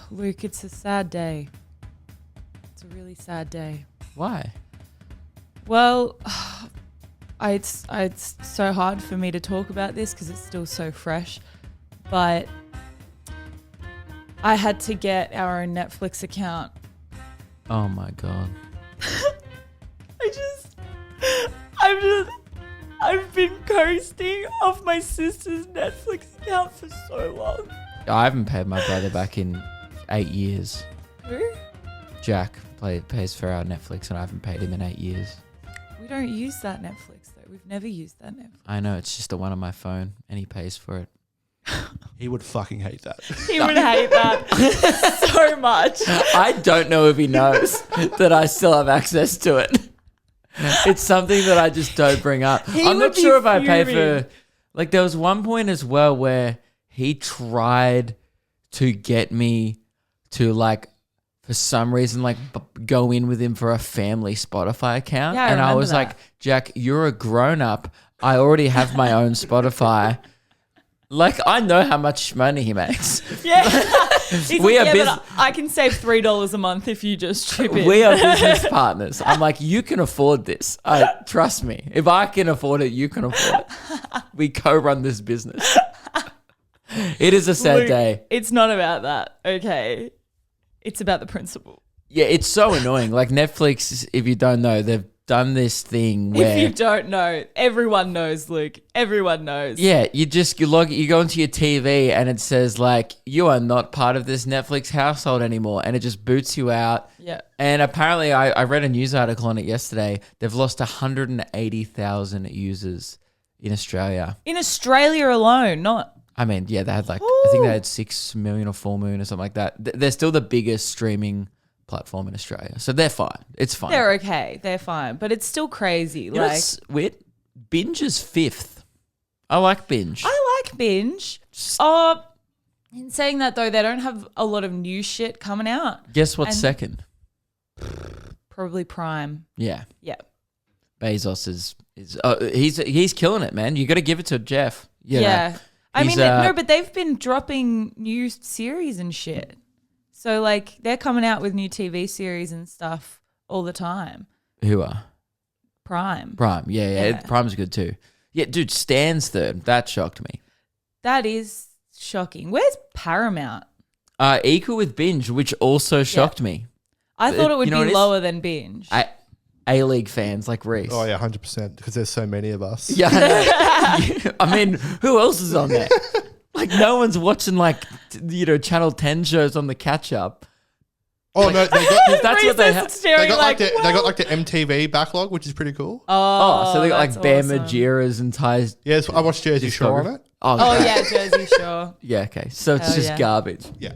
Luke, it's a sad day. It's a really sad day. Why? Well, it's so hard for me to talk about this because it's still so fresh. But I had to get our own Netflix account. Oh my God. I've been coasting off my sister's Netflix account for so long. I haven't paid my brother back in 8 years. Who? Jack pays for our Netflix and I haven't paid him in 8 years. We don't use that Netflix though. We've never used that Netflix. I know, it's just the one on my phone and he pays for it. He would fucking hate that. He would hate that so much. I don't know if he knows that I still have access to it. It's something that I just don't bring up. I'm not sure if I pay for... Like, there was one point as well where he tried to get me to, like, for some reason, like, go in with him for a family Spotify account. Yeah, and I was that. like, Jack, you're a grown-up. I already have my own Spotify. Like, I know how much money he makes. Yeah. We are but I can save $3 a month if you just chip in. We are business partners. I'm like, you can afford this. Trust me. If I can afford it, you can afford it. We co-run this business. It is a sad Luke, day. It's not about that, okay? It's about the principle. Yeah, it's so annoying. Like Netflix, if you don't know, they've done this thing where... If you don't know, everyone knows, Luke. Everyone knows. Yeah, you go into your TV and it says like, you are not part of this Netflix household anymore. And it just boots you out. Yeah. And apparently I read a news article on it yesterday. They've lost 180,000 users in Australia. In Australia alone, not... I mean, yeah, they had like, I think they had 6 million or 4 million or something like that. They're still the biggest streaming platform in Australia. So they're fine. It's fine. They're okay. They're fine. But it's still crazy. You know what's weird? Binge is 5th. I like Binge. I like Binge. In saying that though, they don't have a lot of new shit coming out. Guess what's second? Probably Prime. Yeah. Yeah. Bezos is he's killing it, man. You got to give it to Jeff. Yeah. I mean, no, but they've been dropping new series and shit. So like they're coming out with new TV series and stuff all the time. Who are? Prime. Yeah. Prime's good too. Yeah, dude, Stan's third. That shocked me. That is shocking. Where's Paramount? Equal with Binge, which also shocked me. I thought it would be lower than Binge. A-League fans like Reese. Oh yeah, 100%. Because there's so many of us. Yeah, I mean, who else is on there? Like, no one's watching like Channel 10 shows on the catch up. Oh no, they got that's what they have. they got the MTV backlog, which is pretty cool. Oh, so they got like Bear awesome. Majiras and Ties. Yes, I watched Jersey Shore on it. Oh yeah, Jersey Shore. Yeah, okay. So it's just garbage. Yeah.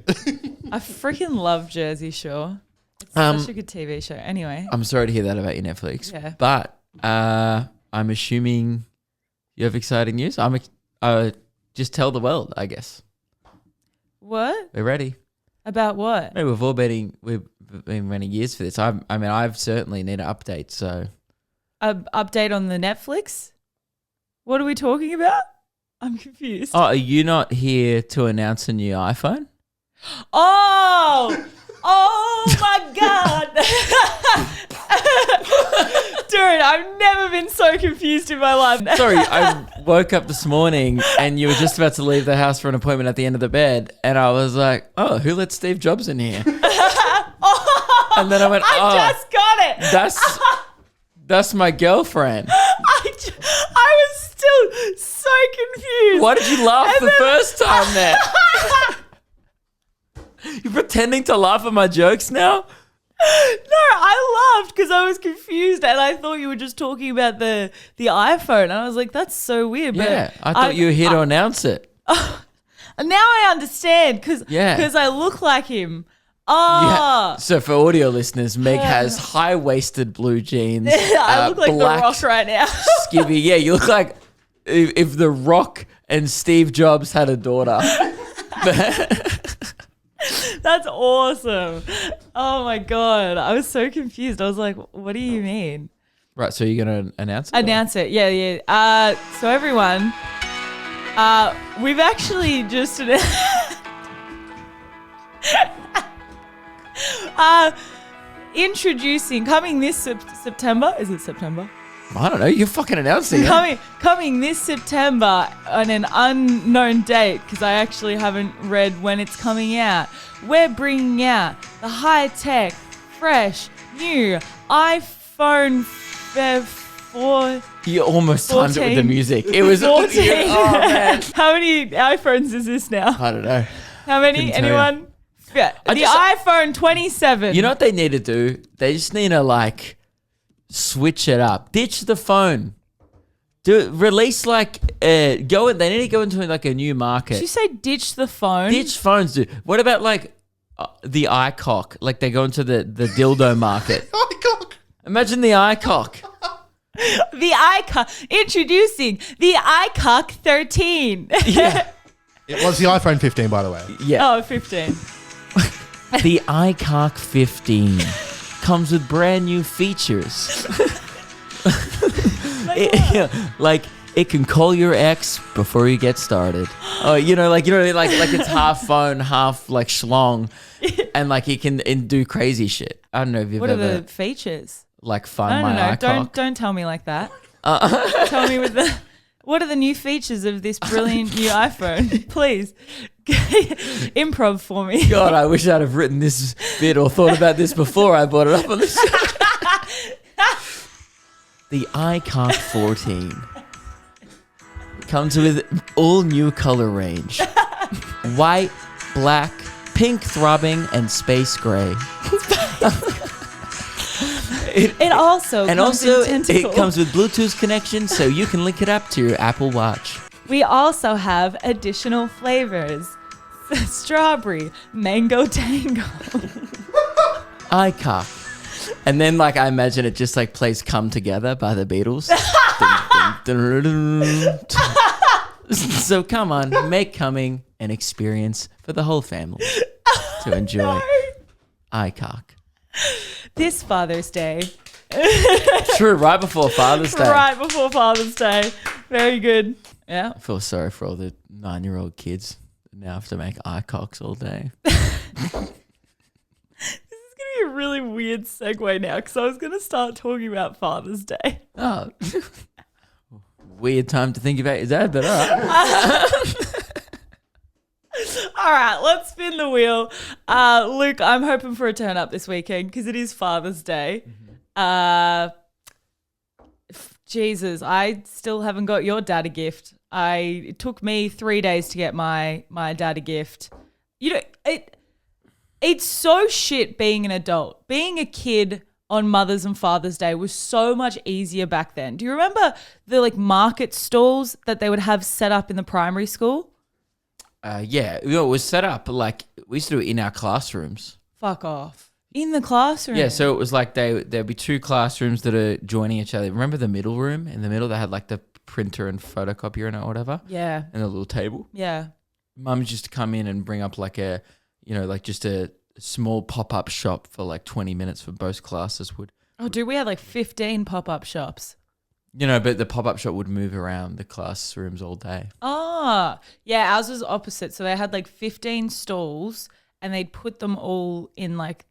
I freaking love Jersey Shore. It's such a good TV show. Anyway. I'm sorry to hear that about your Netflix. Yeah. But I'm assuming you have exciting news. Just tell the world, I guess. What? We're ready. About what? We've been running years for this. I've certainly need an update. So, Update on the Netflix? What are we talking about? I'm confused. oh, are you not here to announce a new iPhone? Oh my God. Dude, I've never been so confused in my life. Sorry, I woke up this morning and you were just about to leave the house for an appointment at the end of the bed, and I was like, "Oh, who let Steve Jobs in here?" And then I went, I just got it. That's my girlfriend. I was still so confused. Why did you laugh the first time then? You're pretending to laugh at my jokes now? No, I laughed because I was confused and I thought you were just talking about the iPhone. And I was like, that's so weird. But Yeah, I thought you were here to announce it. Now I understand because I look like him. Oh. Yeah. So for audio listeners, Meg has high-waisted blue jeans. I look like The Rock right now. Skivvy. Yeah, you look like if The Rock and Steve Jobs had a daughter. That's awesome. Oh my God. I was so confused. I was like, what do you mean? Right, so you're going to announce it? Announce it. Yeah. So everyone, we've actually just Introducing, coming this September. Is it September? I don't know. You're fucking announcing it. Coming this September on an unknown date, because I actually haven't read when it's coming out. We're bringing out the high-tech, fresh, new iPhone 4. You almost timed it with the music. It was 14. Oh, man. How many iPhones is this now? I don't know. How many? Anyone? Yeah. iPhone 27. You know what they need to do? They just need to like switch it up. Ditch the phone. Release like they need to go into like a new market. Did you say ditch the phone? Ditch phones, dude. What about like the iCock? Like they go into the dildo market. iCock. Imagine the iCock. The iCock. Introducing the iCock 13. Yeah. It was the iPhone 15, by the way. Yeah. Oh, 15. The iCock 15 comes with brand new features. Like it can call your ex before you get started. Oh, like it's half phone, half like schlong, and like he can do crazy shit. I don't know if you've What ever. are the features? Like fun I my don't know. iCock. Don't tell me like that. Tell me what are the new features of this brilliant new iPhone? Please. Improv for me. God, I wish I'd have written this bit or thought about this before I brought it up on the show. The iCock 14 comes with all new color range. White, black, pink throbbing, and space gray. It also comes in tentacle. It comes with Bluetooth connection, so you can link it up to your Apple Watch. We also have additional flavors. Strawberry, mango tango. iCock. And then, like, I imagine it just, like, plays Come Together by the Beatles. So, come on, make coming an experience for the whole family to enjoy. No. iCock. This Father's Day. True, right before Father's Day. Right before Father's Day. Very good. Yeah. I feel sorry for all the 9-year-old kids that now have to make iCocks all day. A really weird segue now because I was going to start talking about Father's Day. Oh, weird time to think about your dad, but all right. All right, let's spin the wheel. Luke, I'm hoping for a turn up this weekend because it is Father's Day. Jesus, I still haven't got your dad a gift. It took me 3 days to get my dad a gift. It's so shit being an adult. Being a kid on Mother's and Father's Day was so much easier back then. Do you remember the like market stalls that they would have set up in the primary school? Yeah, it was set up like we used to do it in our classrooms. Fuck off. In the classroom? Yeah, so it was like there'd be two classrooms that are joining each other. Remember the middle room? In the middle, they had like the printer and photocopier in it or whatever. Yeah. And a little table. Yeah. Mums used to come in and bring up like like just a small pop-up shop for like 20 minutes for both classes would. Oh, dude, we had like 15 pop-up shops. But the pop-up shop would move around the classrooms all day. Oh, yeah, ours was opposite. So they had like 15 stalls and they'd put them all in like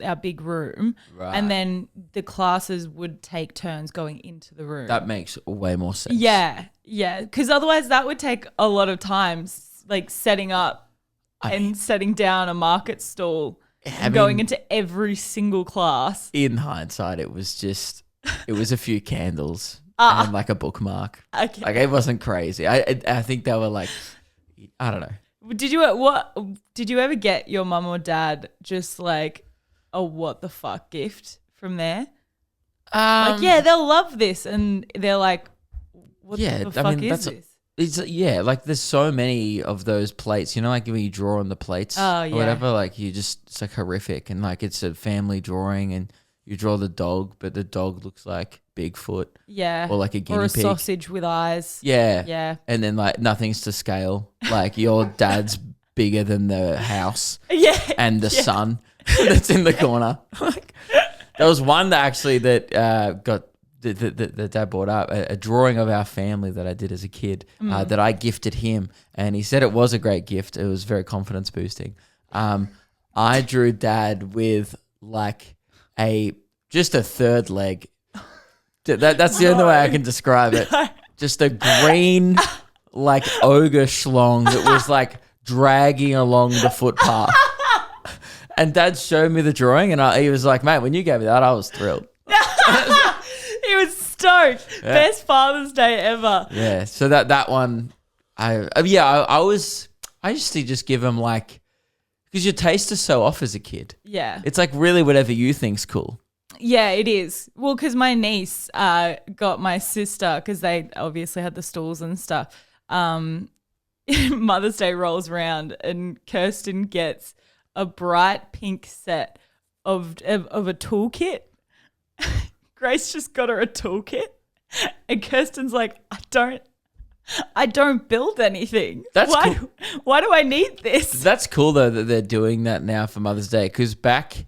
our big room. Right. And then the classes would take turns going into the room. That makes way more sense. Yeah, yeah. Because otherwise that would take a lot of time, like setting up and setting down a market stall and going into every single class. In hindsight, it was a few candles and like a bookmark. Okay. Like it wasn't crazy. I think they were like, I don't know. Did you ever get your mum or dad just like a what the fuck gift from there? Like, yeah, they'll love this, and they're like, what the fuck is this? Like there's so many of those plates, like when you draw on the plates or whatever, like it's like horrific, and like it's a family drawing and you draw the dog, but the dog looks like Bigfoot. Yeah. Or like a guinea pig. Or a sausage with eyes. Yeah. Yeah. And then like nothing's to scale. Like your dad's bigger than the house. Yeah. And the sun that's in the corner. Like, there was one that actually got the dad brought up a drawing of our family that I did as a kid that I gifted him, and he said it was a great gift. It was very confidence boosting. I drew dad with like just a third leg. That's the only way I can describe it. Just a green, like ogre schlong that was like dragging along the footpath. And Dad showed me the drawing, and he was like, "Mate, when you gave me that, I was thrilled." He was stoked. Yeah. Best Father's Day ever. Yeah. So that one, I used to just give him like, because your taste is so off as a kid. Yeah. It's like really whatever you think's cool. Yeah, it is. Well, because my niece got my sister, because they obviously had the stools and stuff. Mother's Day rolls around and Kirsten gets a bright pink set of a toolkit. Grace just got her a toolkit, and Kirsten's like, I don't build anything. Cool. Why do I need this? That's cool though that they're doing that now for Mother's Day, because back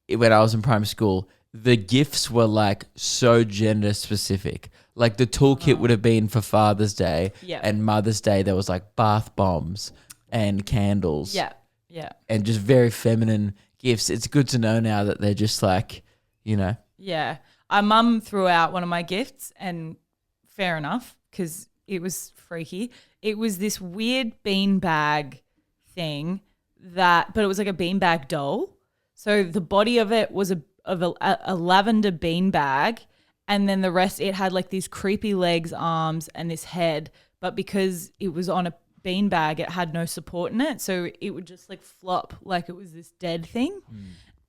when I was in primary school, the gifts were like so gender specific. Like the toolkit would have been for Father's Day, and Mother's Day there was like bath bombs and candles. Yeah. And just very feminine gifts. It's good to know now that they're just like, you know. Yeah. Our mum threw out one of my gifts, and fair enough, because it was freaky. It was this weird beanbag thing but it was like a beanbag doll. So the body of it was a lavender beanbag, and then the rest, it had like these creepy legs, arms, and this head. But because it was on a beanbag, it had no support in it, so it would just like flop like it was this dead thing.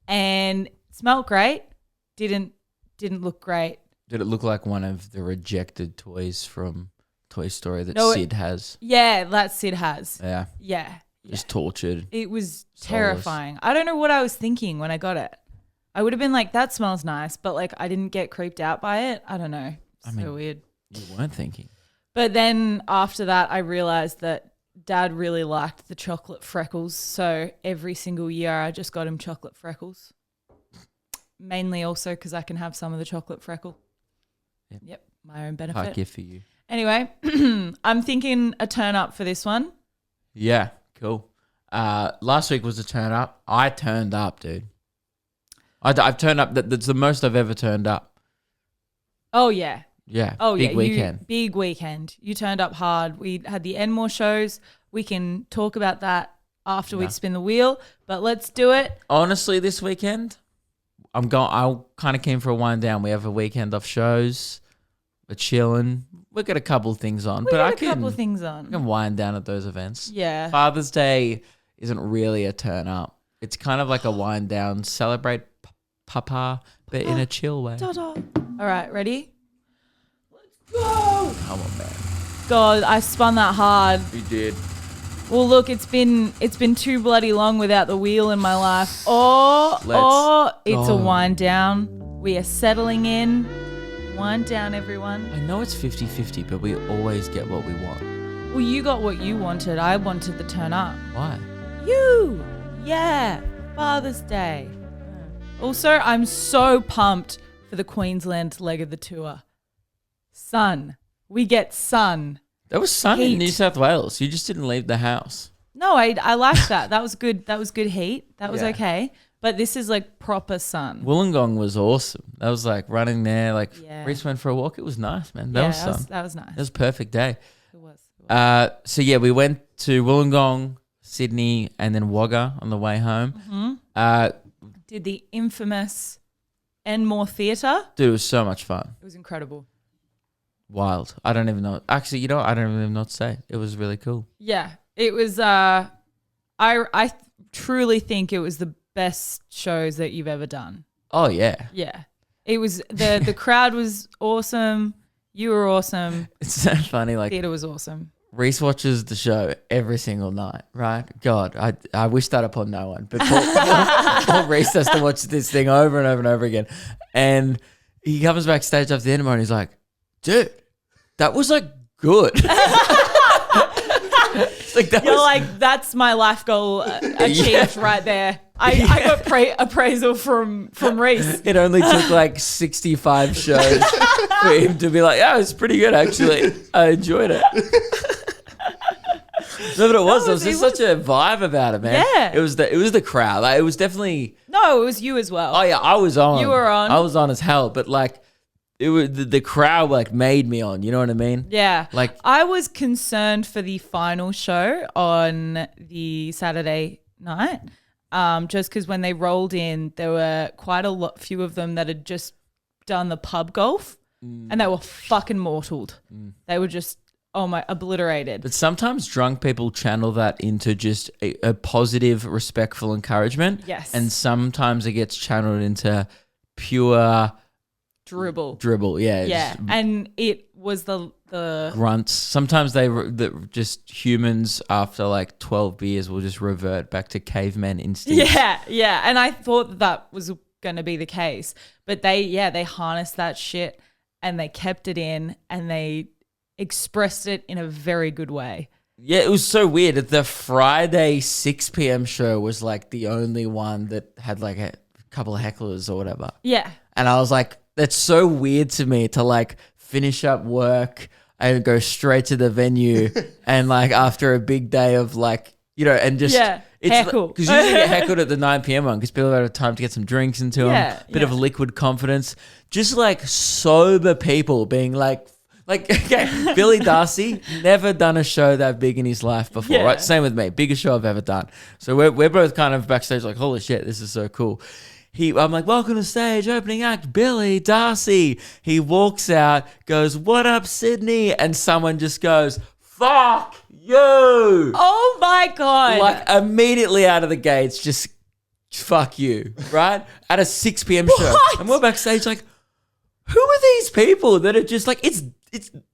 And it smelled great. Didn't look great. Did it look like one of the rejected toys from Toy Story that Sid has? Yeah, that Sid has. Yeah. Just tortured. It was terrifying. I don't know what I was thinking when I got it. I would have been like, that smells nice, but like I didn't get creeped out by it. I don't know. So weird. You weren't thinking. But then after that, I realized that Dad really liked the chocolate freckles. So every single year I just got him chocolate freckles. Mainly also because I can have some of the chocolate freckle. Yep, my own benefit. Hard gift for you. Anyway, I'm thinking a turn up for this one. Yeah, cool. Last week was a turn up. I turned up, dude. I've turned up. That's the most I've ever turned up. Oh, yeah. Yeah. Oh, big weekend. Big weekend. You turned up hard. We had the Enmore shows. We can talk about that after we spin the wheel, but let's do it. Honestly, this weekend, I kind of came for a wind down. We have a weekend off shows. We're chilling. We've got a couple of things on. I can wind down at those events. Yeah. Father's Day isn't really a turn up. It's kind of like a wind down, celebrate Papa, but in a chill way. All right, ready? Let's go. Come on, man. God, I spun that hard. You did. Well, look, it's been too bloody long without the wheel in my life. It's a wind down. We are settling in. Wind down, everyone. I know it's 50-50, but we always get what we want. Well, you got what you wanted. I wanted the turn up. Why? You. Yeah. Father's Day. Also, I'm so pumped for the Queensland leg of the tour. Sun. We get sun. There was sun in New South Wales. You just didn't leave the house. No, I liked that. That was good. That was good heat. That was okay. But this is like proper sun. Wollongong was awesome. That was like running there. Like Reese went for a walk. It was nice, man. That was sun. That was nice. It was a perfect day. It was. So yeah, we went to Wollongong, Sydney, and then Wagga on the way home. Did the infamous Enmore Theatre. Dude, it was so much fun. It was incredible. Wild. I don't even know. Actually, you know what? I don't even know what to say. It was really cool. Yeah. It was, I truly think it was the best shows that you've ever done. Oh, yeah. Yeah. It was, the crowd was awesome. You were awesome. It's so funny. Like, theatre was awesome. Reese watches the show every single night, right? God, I wish that upon no one. But Paul Reese has to watch this thing over and over and over again. And he comes backstage after the end and he's like, dude, that was like good. That's my life goal achieved right there. I got appraisal from Reese. It only took like 65 shows for him to be like, yeah, it's pretty good actually. I enjoyed it. No, but it was. There was- was just it such a vibe about it, man. Yeah. It was the crowd. Like, it was definitely. No, it was you as well. Oh yeah, I was on. You were on. I was on as hell, but like, it was the crowd like made me on. You know what I mean? Yeah. Like, I was concerned for the final show on the Saturday night. Just because when they rolled in, there were quite a few of them that had just done the pub golf and they were fucking mortaled. They were just, obliterated. but sometimes drunk people channel that into just a positive, respectful encouragement. Yes. And sometimes it gets channeled into pure Dribble. Yeah. Yeah. just And it was the grunts. Sometimes just humans after like 12 beers will just revert back to caveman instincts. Yeah. And I thought that was going to be the case. But they harnessed that shit and they kept it in and they expressed it in a very good way. Yeah, it was so weird. The Friday 6 p.m. show was like the only one that had like a couple of hecklers or whatever. Yeah. And I was like, that's so weird to me to like finish up work and go straight to the venue and like after a big day of like, you know, and just heckle. Because you usually get heckled at the 9 p.m. one because people have time to get some drinks into them, bit of liquid confidence. Just like sober people being like, okay, Billy Darcy, never done a show that big in his life before, right? Same with me, biggest show I've ever done. So we're both kind of backstage like, holy shit, this is so cool. I'm like, welcome to stage, opening act, Billy Darcy. He walks out, goes, what up, Sydney? And someone just goes, fuck you. Oh my God. Like immediately out of the gates, just fuck you, right? At a 6 p.m. show. And we're backstage like, who are these people that are just like, it's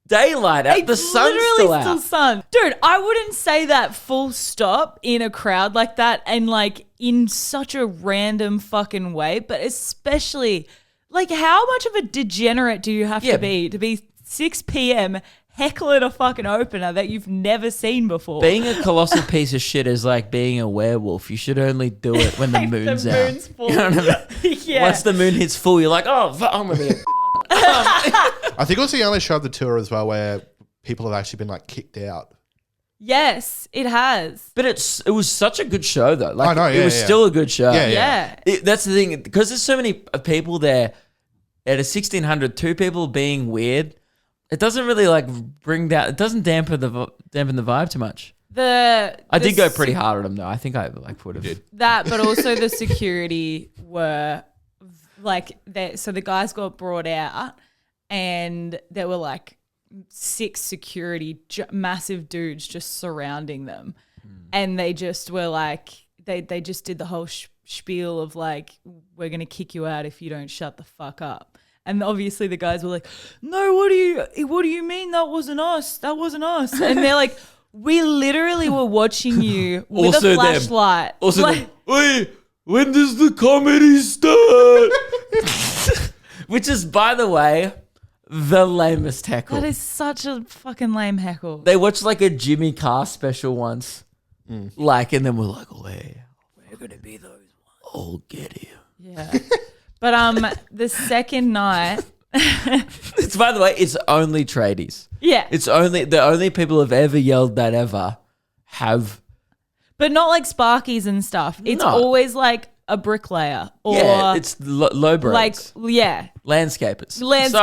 daylight out, the sun's still out. Sun. Dude, I wouldn't say that full stop in a crowd like that and like in such a random fucking way, but especially like how much of a degenerate do you have to be 6 p.m. heckling a fucking opener that you've never seen before? Being a colossal piece of shit is like being a werewolf. You should only do it when the moon's out. Full. You know what I mean? Yeah. Once the moon hits full, you're like, oh, I'm gonna be I think it was the only show of the tour as well where people have actually been like kicked out. Yes, it has. But it was such a good show though. Like, I know, it was still a good show. Yeah. That's the thing, because there's so many people there at a 1600, two people being weird. It doesn't really like bring down. It doesn't dampen the vibe too much. I did go pretty hard on them though. I think I like would have that, but also the security were like so the guys got brought out and there were like 6 security massive dudes just surrounding them and they just were like they just did the whole spiel of like, we're gonna kick you out if you don't shut the fuck up. And obviously the guys were like, no, what do you mean that wasn't us, and they're like, we literally were watching you with Also a flashlight. Also, like, wait, when does the comedy start? Which is, by the way, the lamest heckle. that is such a fucking lame heckle. They watched like a Jimmy Carr special once, like, and then we're like, oh, hey, we're gonna be those ones. I'll get you. Yeah. But the second night, It's, by the way, it's only tradies. yeah, It's only the only people who've ever yelled that ever have. but not like Sparkies and stuff. It's No. always like a bricklayer or It's low braids. like Landscapers. Landscapers. So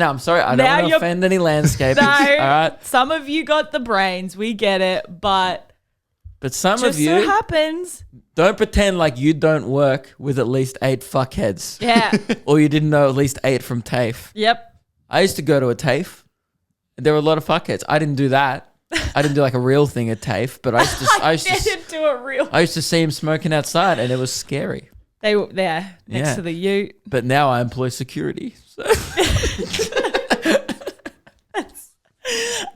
I'm sorry, I don't Now want to you're- offend any landscapers. no. All right. Some of you got the brains, we get it, but But some just of you so happens, don't pretend like you don't work with at least 8 fuckheads. yeah, Or you didn't know at least 8 from TAFE. yep, I used to go to a TAFE. There were a lot of fuckheads. I didn't do that. I didn't do like a real thing at TAFE, but I used to didn't do it real. I used to see him smoking outside and it was scary. They were there next Yeah. to the ute. But now I employ security. So.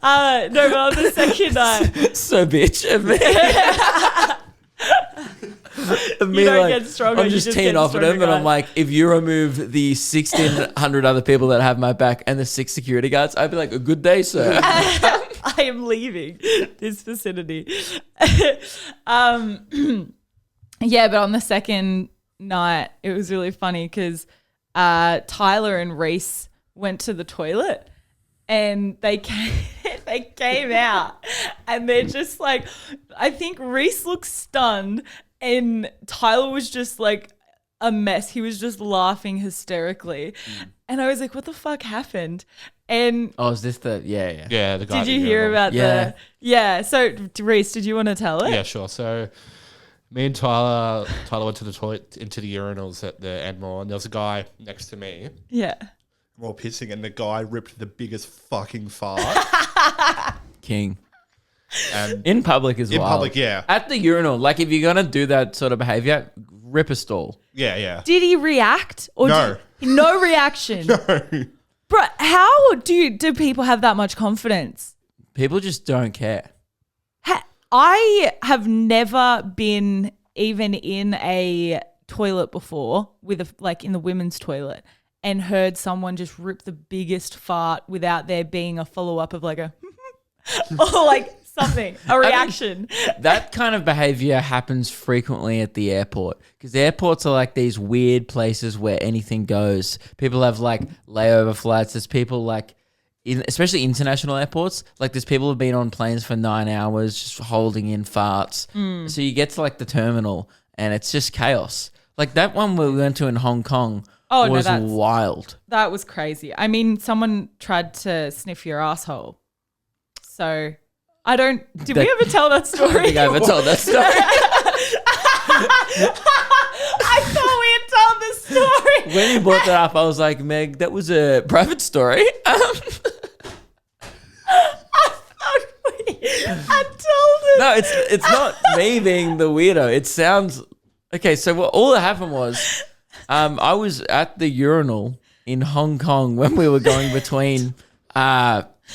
No, but on the second night, So bitch of me. Of me, You don't like, get stronger, I'm you just just teeing get off at him, stronger and I'm guys. like, if you remove the 1,600 other people that have my back and the 6 security guards, I'd be like, a good day, sir. I am leaving this vicinity. Yeah, but on the second night, it was really funny because Tyler and Reese went to the toilet and they came out and they're just like, I think Reese looked stunned and Tyler was just like a mess. He was just laughing hysterically. And I was like, what the fuck happened? And is this the yeah. Yeah, the guy. did you hear about so Reese, did you want to tell it? Yeah, sure. So me and Tyler went to the toilet, into the urinals at the Admiral, and there was a guy next to me. Yeah. We're all pissing, and the guy ripped the biggest fucking fart. King. And In public as well. in public, yeah. At the urinal, like if you're going to do that sort of behavior, rip a stall. Yeah. Did he react? Or No. No reaction. No. Bro, how do people have that much confidence? People just don't care. I have never been even in a toilet before in the women's toilet and heard someone just rip the biggest fart without there being a follow-up of like a or like something, a reaction. That kind of behavior happens frequently at the airport because airports are like these weird places where anything goes. People have like layover flights. There's people like, especially international airports, like there's people who've been on planes for 9 hours just holding in farts. So you get to like the terminal and it's just chaos. Like that one we went to in Hong Kong was wild. That was crazy. I mean, someone tried to sniff your asshole. So did we ever tell that story? I don't think I ever told that story. I thought we had told this story. When you brought that up, I was like, Meg, that was a private story. I told it. No, it's not me being the weirdo. It sounds okay. So all that happened was, I was at the urinal in Hong Kong when we were going between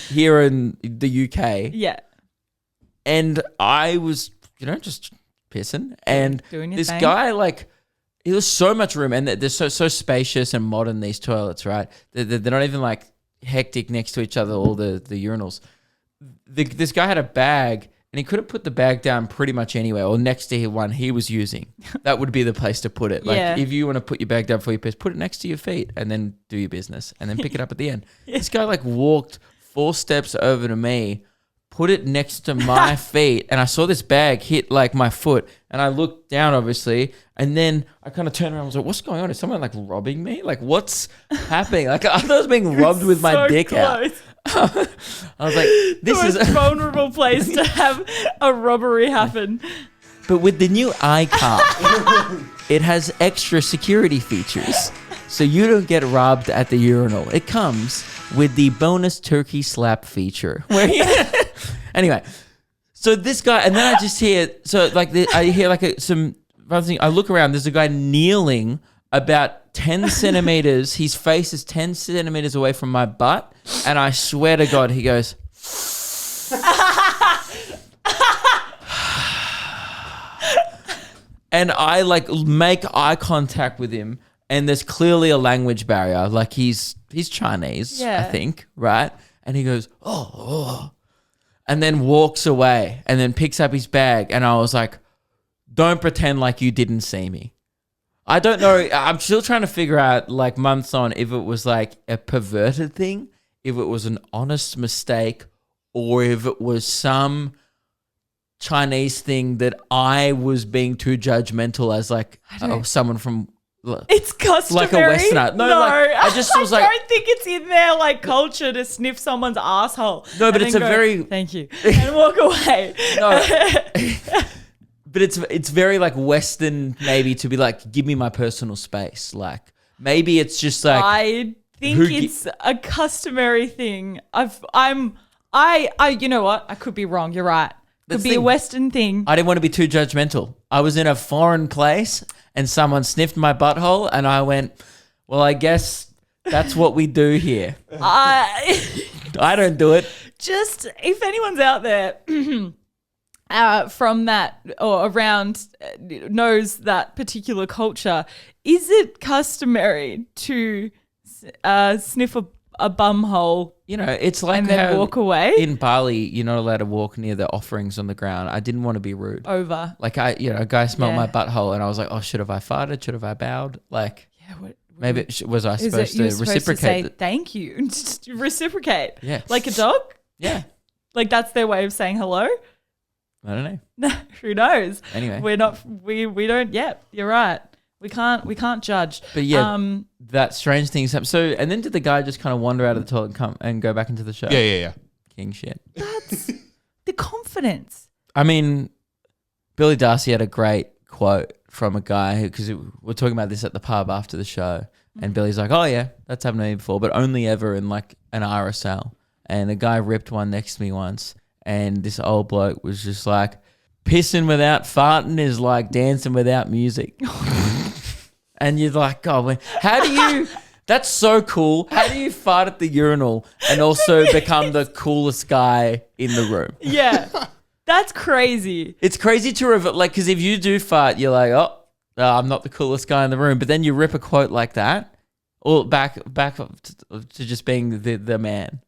here in the UK. Yeah. And I was, just pissing, and doing your this thing. guy like. It was so much room, and they're so spacious and modern, these toilets, right? They're not even like hectic next to each other, all the urinals. This guy had a bag, and he could have put the bag down pretty much anywhere or next to one he was using. That would be the place to put it. Like if you want to put your bag down before you piss, put it next to your feet and then do your business and then pick it up at the end. This guy like walked 4 steps over to me, put it next to my feet, and I saw this bag hit like my foot, and I looked down obviously, and then I kind of turned around and was like, what's going on? Is someone like robbing me? Like what's happening? Like I thought I was being robbed with my dick out. I was like, this is the most vulnerable place to have a robbery happen. But with the new iCar, it has extra security features. So you don't get robbed at the urinal. It comes with the bonus turkey slap feature. Anyway, so this guy, and then I just hear, I hear like some other thing. I look around, there's a guy kneeling about 10 centimeters. His face is 10 centimeters away from my butt. And I swear to God, he goes, and I like make eye contact with him. And there's clearly a language barrier. Like he's Chinese, I think, right? And he goes, oh, and then walks away and then picks up his bag. And I was like, don't pretend like you didn't see me. I don't know. I'm still trying to figure out like months on if it was like a perverted thing, if it was an honest mistake, or if it was some Chinese thing that I was being too judgmental as like someone from... It's customary. Like a Westerner. No, like, I just was like... I don't think it's in their like culture to sniff someone's asshole. No, but it's very... Thank you. And walk away. No. But it's very like Western maybe to be like, give me my personal space. Like maybe it's just like... I think it's a customary thing. You know what? I could be wrong. You're right. Could be a Western thing. I didn't want to be too judgmental. I was in a foreign place and someone sniffed my butthole and I went, well, I guess that's what we do here. I don't do it. Just if anyone's out there from that or around knows that particular culture, is it customary to sniff a bum hole? You know, it's like and then walk away. In Bali, you're not allowed to walk near the offerings on the ground. I didn't want to be rude. Like a guy smelled my butthole, and I was like, "Oh, should have I farted? Should have I bowed?" Like, maybe was I supposed to reciprocate? Say thank you, just reciprocate. Yeah, like a dog. Yeah, Like that's their way of saying hello. I don't know. No, who knows? Anyway. We're not. We don't. Yeah, you're right. We can't judge. But yeah, that strange things happen. So, and then did the guy just kind of wander out of the toilet and come and go back into the show? Yeah. King shit. That's the confidence. I mean, Billy Darcy had a great quote from a guy because we're talking about this at the pub after the show, and Billy's like, "Oh yeah, that's happened to me before, but only ever in like an RSL." And a guy ripped one next to me once, and this old bloke was just like, "Pissing without farting is like dancing without music." And you're like, "God, how do you?" That's so cool. How do you fart at the urinal and also become the coolest guy in the room? Yeah, that's crazy. It's crazy to like, because if you do fart, you're like, oh, I'm not the coolest guy in the room. But then you rip a quote like that, or back to just being the man.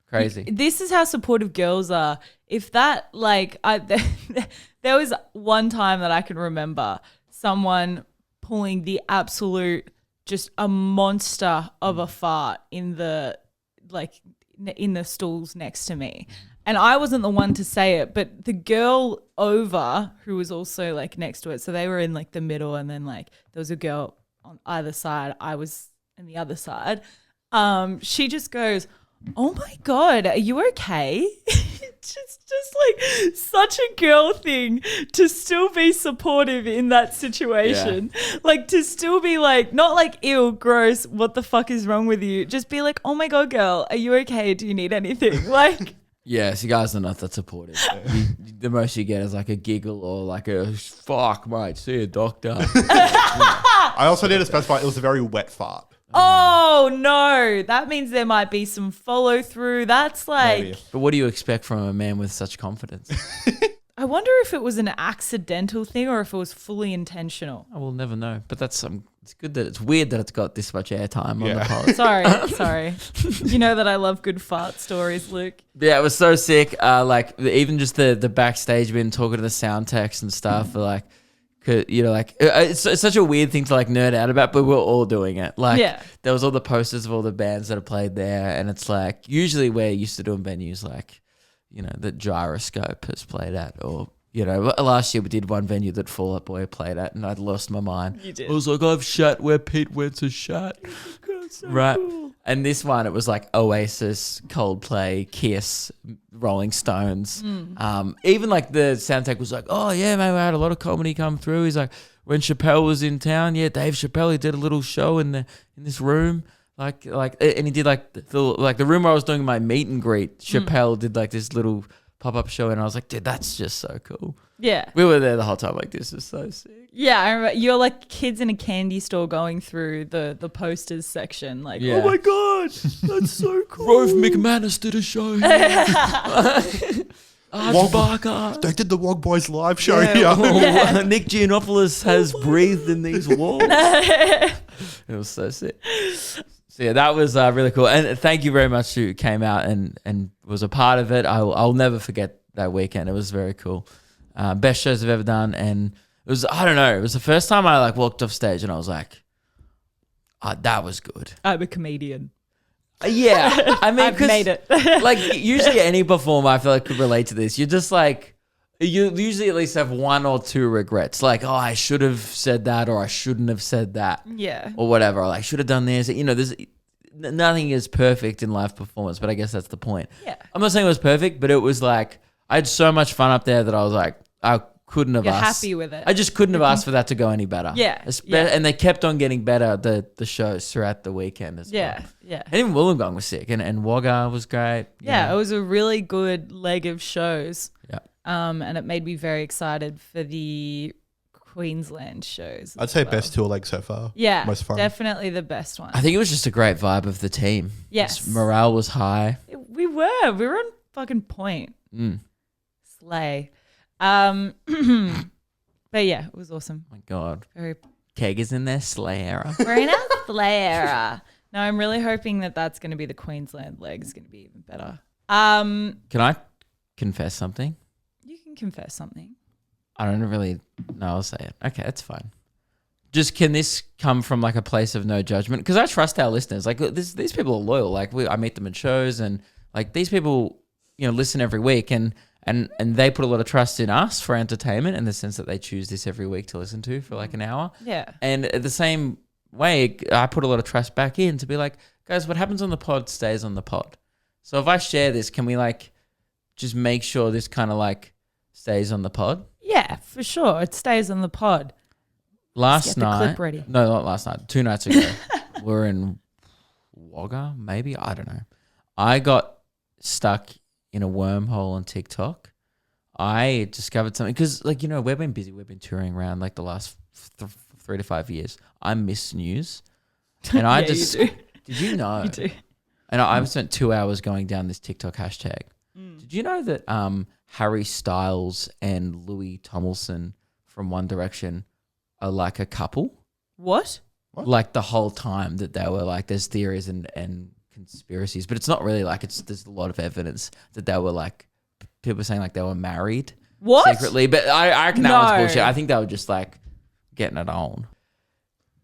Crazy. This is how supportive girls are. If that, like, there was one time that I can remember someone pulling the absolute, just a monster of a fart in the stools next to me. And I wasn't the one to say it, but the girl over who was also like next to it. So they were in like the middle, and then like there was a girl on either side. I was in the other side. She just goes, "Oh my God, are you okay?" It's just like such a girl thing to still be supportive in that situation. Yeah. Like to still be like, not like, ew, gross, what the fuck is wrong with you? Just be like, "Oh my God, girl, are you okay? Do you need anything?" Like, yes, you guys are not that supportive. The most you get is like a giggle or like a fuck, mate, see a doctor. I also need to specify it was a very wet fart. Oh no, that means there might be some follow through. That's like, Maybe. But what do you expect from a man with such confidence? I wonder if it was an accidental thing or if it was fully intentional. I will never know. But it's good that it's weird that it's got this much airtime on the pod. Sorry. You know that I love good fart stories, Luke. Yeah, it was so sick. Like even just the backstage been talking to the sound techs and stuff. Like, you know, like it's such a weird thing to like nerd out about, but we're all doing it. Like, there was all the posters of all the bands that have played there, and it's like usually we're used to doing venues like, you know, that Gyroscope has played at, or you know, last year we did one venue that Fall Out Boy played at, and I'd lost my mind. You did. I was like, I've shat where Pete Wentz has shat. So right. Cool. And this one, it was like Oasis, Coldplay, Kiss, Rolling Stones. Even like the sound tech was like, "Oh yeah, man, we had a lot of comedy come through." He's like, when Chappelle was in town, Dave Chappelle, he did a little show in this room. Like, and he did like the room where I was doing my meet and greet. Chappelle did like this little pop-up show, and I was like, dude, that's just so cool. Yeah. We were there the whole time, like, this is so sick. Yeah, I remember you're like kids in a candy store going through the posters section, like, oh my God, that's so cool. Rove McManus did a show here. Arch Barker. They did the Wog Boys live show here. Nick Giannopoulos has breathed in these walls. It was so sick. So yeah, that was really cool. And thank you very much who came out and was a part of it. I'll never forget that weekend. It was very cool. Best shows I've ever done. And it was, I don't know, it was the first time I like walked off stage and I was like, that was good. I'm a comedian. Yeah. I mean, I've made it. Like usually any performer I feel like could relate to this. You're just like, you usually at least have one or two regrets. Like, oh, I should have said that, or I shouldn't have said that. Yeah. Or whatever. Or like, should have done this. You know, there's nothing is perfect in live performance, but I guess that's the point. Yeah. I'm not saying it was perfect, but it was like, I had so much fun up there that I was like, I couldn't have asked. You're happy with it. I just couldn't have asked for that to go any better. Yeah. And they kept on getting better, the shows throughout the weekend as well. Yeah. And even Wollongong was sick, and Wagga was great. Yeah, it was a really good leg of shows. Yeah. And it made me very excited for the Queensland shows. I'd say best tour leg so far. Yeah. Most fun. Definitely the best one. I think it was just a great vibe of the team. Yes. Morale was high. We were on fucking point. Slay. But yeah, it was awesome. Oh my God. Very. Keg is in there, Slay era. We're in our Slay era. No, I'm really hoping that that's going to be the Queensland leg is going to be even better. Can I confess something? You can confess something. I don't really. No, I'll say it. Okay, that's fine. Just can this come from like a place of no judgment? Because I trust our listeners. Like these people are loyal. Like I meet them at shows, and like these people, listen every week, and they put a lot of trust in us for entertainment in the sense that they choose this every week to listen to for like an hour. Yeah. And the same way, I put a lot of trust back in to be like, guys, what happens on the pod stays on the pod. So if I share this, can we like just make sure this kind of like stays on the pod? Yeah, for sure. It stays on the pod. Last get the night, clip ready. no, not last night. 2 nights ago, we're in Wagga, maybe, I don't know. I got stuck in a wormhole on TikTok. I discovered something because, like, we've been busy. We've been touring around like the last 3 to 5 years. I miss news, and I just you do. did you know? You do. And I've spent 2 hours going down this TikTok hashtag. Did you know that Harry Styles and Louis Tomlinson from One Direction are like a couple? What? Like the whole time that they were like, there's theories and conspiracies, but it's not really like there's a lot of evidence that they were like, people are saying like they were married secretly, but I reckon that was bullshit. I think they were just like getting it on.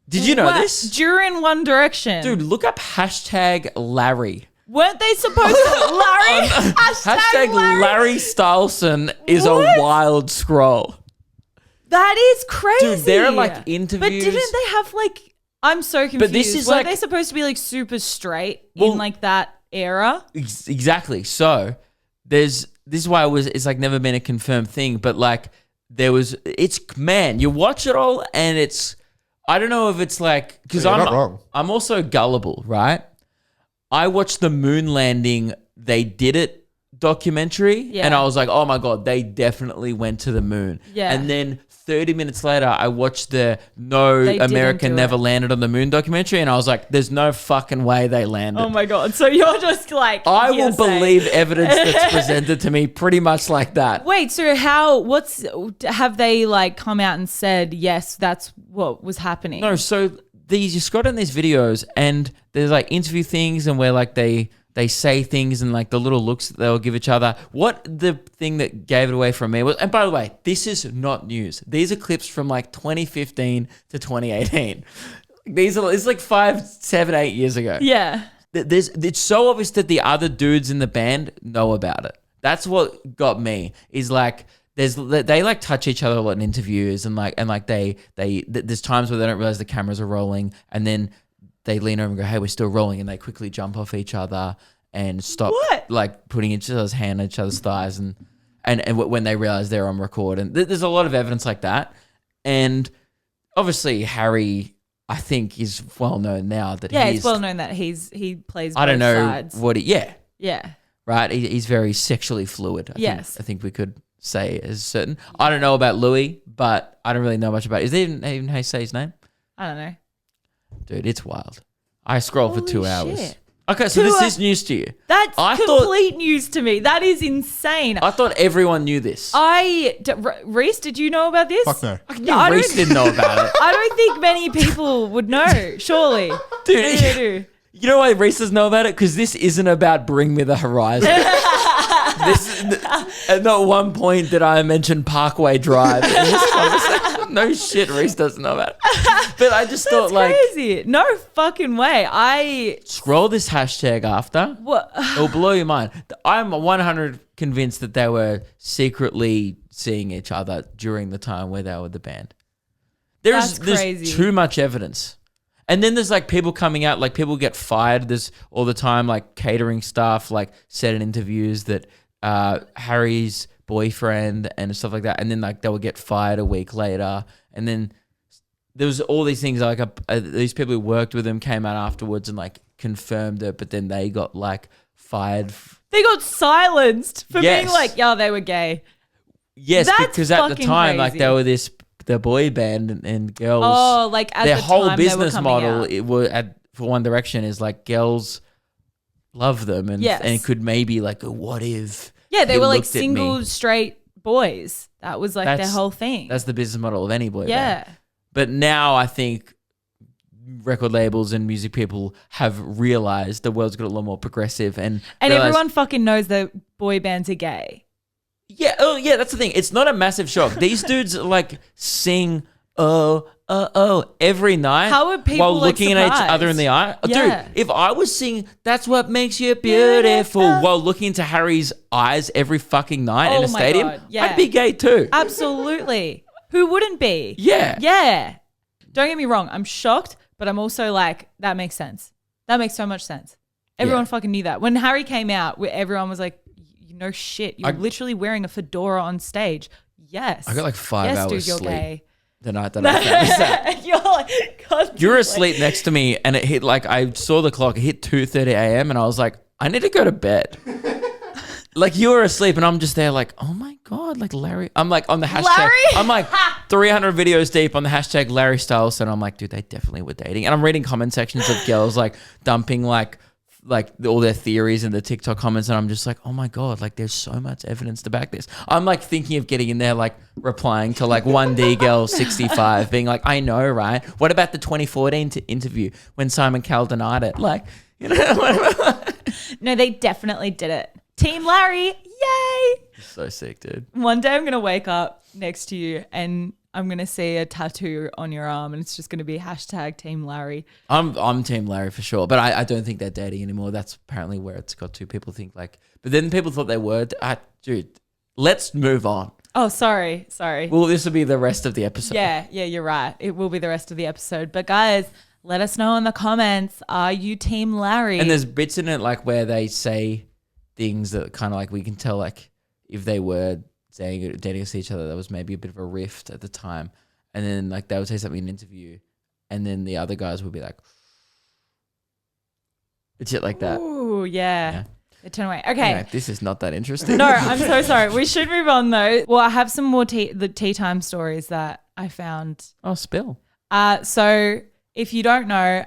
Did you know this? During One Direction. Dude, look up hashtag Larry. Weren't they supposed to? Larry? Hashtag Larry Styleson is a wild scroll. That is crazy. Dude, there are like interviews. But didn't they have like, I'm so confused. But this is Weren't like, they supposed to be like super straight in like that era? Exactly. So this is why it's like never been a confirmed thing, but like you watch it all and I don't know if it's like, because I'm also gullible, right? I watched the moon landing, they did it documentary, and I was like, oh my God, they definitely went to the moon. Yeah. And then 30 minutes later, I watched the American Never Landed on the Moon documentary, and I was like, there's no fucking way they landed. Oh my God. So you're just like, I will believe evidence that's presented to me pretty much like that. Wait, so have they like come out and said, yes, that's what was happening? No, so you scroll down these videos and there's like interview things and where like they say things and like the little looks that they'll give each other. What the thing that gave it away from me was, and by the way, this is not news. These are clips from like 2015 to 2018. It's like 5, 7, 8 years ago. Yeah. It's so obvious that the other dudes in the band know about it. That's what got me, is like, they like touch each other a lot in interviews and there's times where they don't realize the cameras are rolling and then they lean over and go, hey, we're still rolling, and they quickly jump off each other and stop like putting each other's hand on each other's thighs and when they realize they're on record. And there's a lot of evidence like that. And obviously Harry, I think, is well known now that it's well known that he plays both I don't know sides. what Yeah. Right? He's very sexually fluid. I think we could say as certain. I don't know about Louis, but I don't really know much about it. Is there even how you say his name? I don't know. Dude, it's wild. I scrolled for 2 hours. Shit. Okay, so this is news to you. That's complete news to me. That is insane. I thought everyone knew this. Reese, did you know about this? Fuck no. Reese didn't know about it. I don't think many people would know, surely. Dude, you know why Reese doesn't know about it? Because this isn't about Bring Me the Horizon. At not one point did I mention Parkway Drive in this conversation. No shit, Reese doesn't know about it. But I just thought, like, crazy. No fucking way. Scroll this hashtag after. What? It'll blow your mind. I'm 100 convinced that they were secretly seeing each other during the time where they were the band. There's too much evidence. And then there's like people coming out, like people get fired. There's all the time like catering staff like said in interviews that Harry's boyfriend and stuff like that. And then like they would get fired a week later. And then there was all these things like these people who worked with him came out afterwards and like confirmed it. But then they got like fired. They got silenced for being like, yeah, they were gay. Yes, because at the time, like they were the boy band and girls. Oh, like at their the whole time business they were model for One Direction is like girls love them and it could maybe like what if they were like single straight boys. That was like their whole thing. That's the business model of any boy band. But now I think record labels and music people have realized the world's got a lot more progressive and everyone fucking knows that boy bands are gay. Yeah, that's the thing. It's not a massive shock. These dudes like sing every night. How are people, while like, looking at each surprised? other in the eye? Yeah. Dude, if I was singing "That's What Makes You Beautiful" while looking into Harry's eyes every fucking night in a my stadium, God, yeah. I'd be gay too. Absolutely. Who wouldn't be? Yeah. Yeah. Don't get me wrong. I'm shocked, but I'm also like, that makes sense. That makes so much sense. Everyone fucking knew that. When Harry came out, everyone was like, no shit. You're literally wearing a fedora on stage. Yes. I got like 5 yes, hours dude, you're sleep gay. the night that I found this out. You're like, God, You were asleep next to me and it hit like, I saw the clock, it hit 2:30 a.m. and I was like, I need to go to bed. Like you were asleep and I'm just there like, oh my God, like Larry. I'm like on the hashtag. Larry? I'm like 300 videos deep on the hashtag Larry Styles. And I'm like, dude, they definitely were dating. And I'm reading comment sections of girls like dumping like all their theories in the TikTok comments. And I'm just like, oh my God, like there's so much evidence to back this. I'm like thinking of getting in there, like replying to like 1D girl 65 being like, I know, right? What about the 2014 interview when Simon Cowell denied it? Like, you know, No, they definitely did it. Team Larry. Yay. so sick, dude. One day I'm going to wake up next to you and I'm going to see a tattoo on your arm and it's just going to be hashtag Team Larry. I'm Team Larry for sure, but I don't think they're dating anymore. That's apparently where it's got to. People think like, but then people thought they were. Dude, let's move on. Oh, sorry. Well, this will be the rest of the episode. Yeah, you're right. It will be the rest of the episode. But guys, let us know in the comments. Are you Team Larry? And there's bits in it like where they say things that kind of like we can tell like if they were dating against each other, there was maybe a bit of a rift at the time. And then like they would say something in an interview and then the other guys would be like, it's shit like that. Ooh, yeah. They turn away. Okay. Anyway, this is not that interesting. No, I'm so sorry. We should move on though. Well, I have some more the tea time stories that I found. Oh, spill. So if you don't know,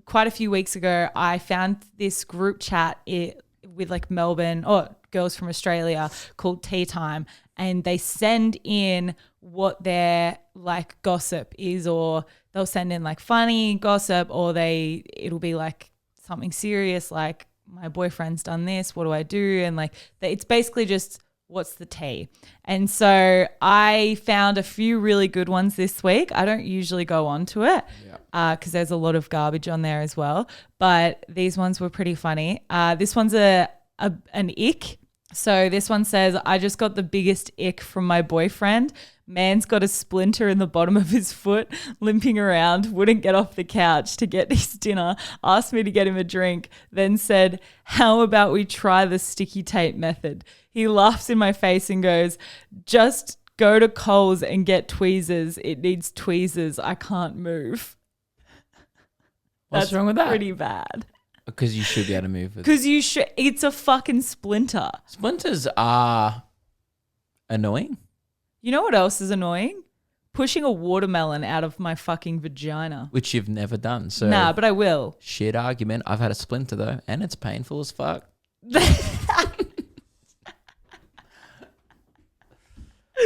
quite a few weeks ago, I found this group chat with like Melbourne or girls from Australia called Tea Time, and they send in what their like gossip is, or they'll send in like funny gossip, or it'll be like something serious, like my boyfriend's done this, what do I do? And like it's basically just what's the tea. And so I found a few really good ones this week. I don't usually go on to it because there's a lot of garbage on there as well, but these ones were pretty funny. This one's an ick. So this one says, I just got the biggest ick from my boyfriend. Man's got a splinter in the bottom of his foot, limping around, wouldn't get off the couch to get his dinner, asked me to get him a drink, then said, how about we try the sticky tape method? He laughs in my face and goes, just go to Coles and get tweezers. It needs tweezers. I can't move. What's wrong with that? Pretty bad. Because you should be able to move it. Because it's a fucking splinter. Splinters are annoying. You know what else is annoying? Pushing a watermelon out of my fucking vagina. Which you've never done. So Nah, but I will. Shit argument. I've had a splinter though, and it's painful as fuck. I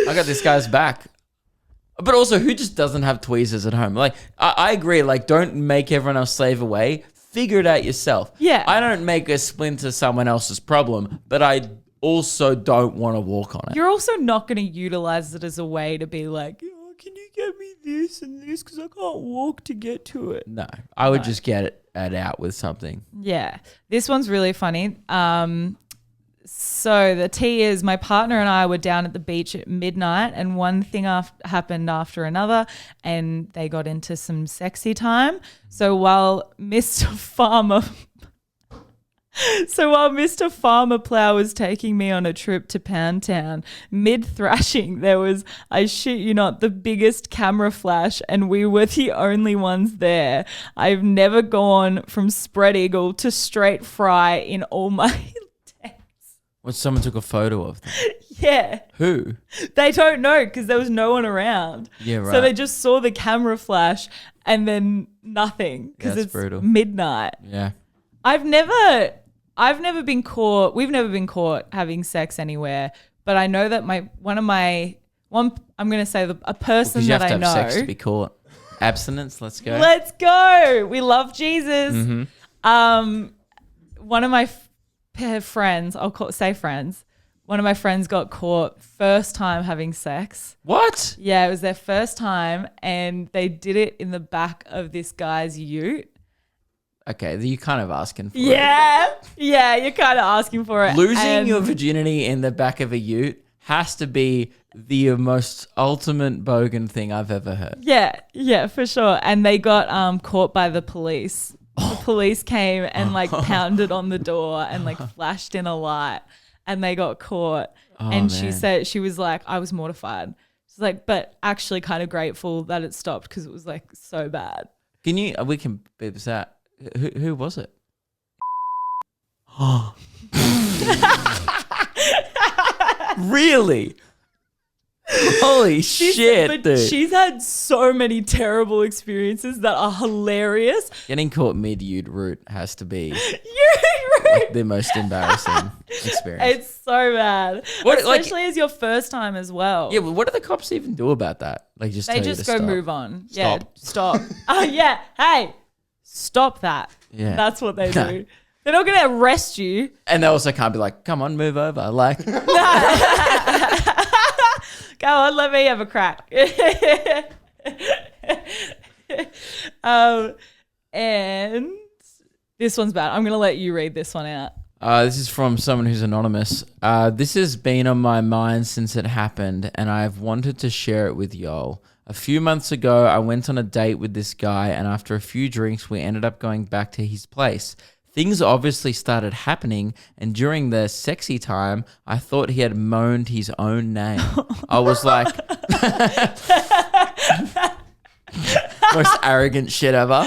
got this guy's back. But also, who just doesn't have tweezers at home? Like, I agree. Like, don't make everyone else slave away. Figure it out yourself. Yeah. I don't make a splinter someone else's problem, but I also don't want to walk on it. You're also not going to utilize it as a way to be like, oh, can you get me this and this because I can't walk to get to it. No, I would just get it out with something. Yeah. This one's really funny. So the tea is my partner and I were down at the beach at midnight and one thing happened after another and they got into some sexy time. So while Mr. Farmer Plow was taking me on a trip to Pound Town, mid-thrashing, there was, I shit you not, the biggest camera flash and we were the only ones there. I've never gone from spread eagle to straight fry in all my days. What, someone took a photo of them? Yeah. Who? They don't know because there was no one around. Yeah, right. So they just saw the camera flash and then nothing because That's it's brutal. midnight. Yeah. I've never been caught. We've never been caught having sex anywhere. But I know that I'm going to say a person You have that to I have know. sex to be caught. Abstinence. Let's go. Let's go. We love Jesus. Mm-hmm. One of my friends, say friends, one of my friends got caught first time having sex. What? Yeah, it was their first time, and they did it in the back of this guy's ute. Okay, you're kind of asking for it. Yeah, you're kind of asking for it. Losing your virginity in the back of a ute has to be the most ultimate bogan thing I've ever heard. Yeah, for sure. And they got caught by the police. The police came and like pounded on the door and like flashed in a light, and they got caught. And she said, she was like, I was mortified. She's like, but actually kind of grateful that it stopped because it was like so bad. We can beep this out. Who was it? Really? Holy shit, dude. She's had so many terrible experiences that are hilarious. Getting caught mid-ute route has to be You're the most embarrassing experience. It's so bad. Especially as your first time as well. Yeah, but what do the cops even do about that? Like just They tell you just to go stop? move on. Stop. Yeah, stop. Oh, yeah. Hey, stop that. Yeah. That's what they do. They're not going to arrest you. And they also can't be like, come on, move over. Like, Go on, let me have a crack. And this one's bad. I'm going to let you read this one out. this is from someone who's anonymous. This has been on my mind since it happened, and I've wanted to share it with y'all. A few months ago, I went on a date with this guy, and after a few drinks, we ended up going back to his place. Things obviously started happening, and during the sexy time, I thought he had moaned his own name. I was like, most arrogant shit ever.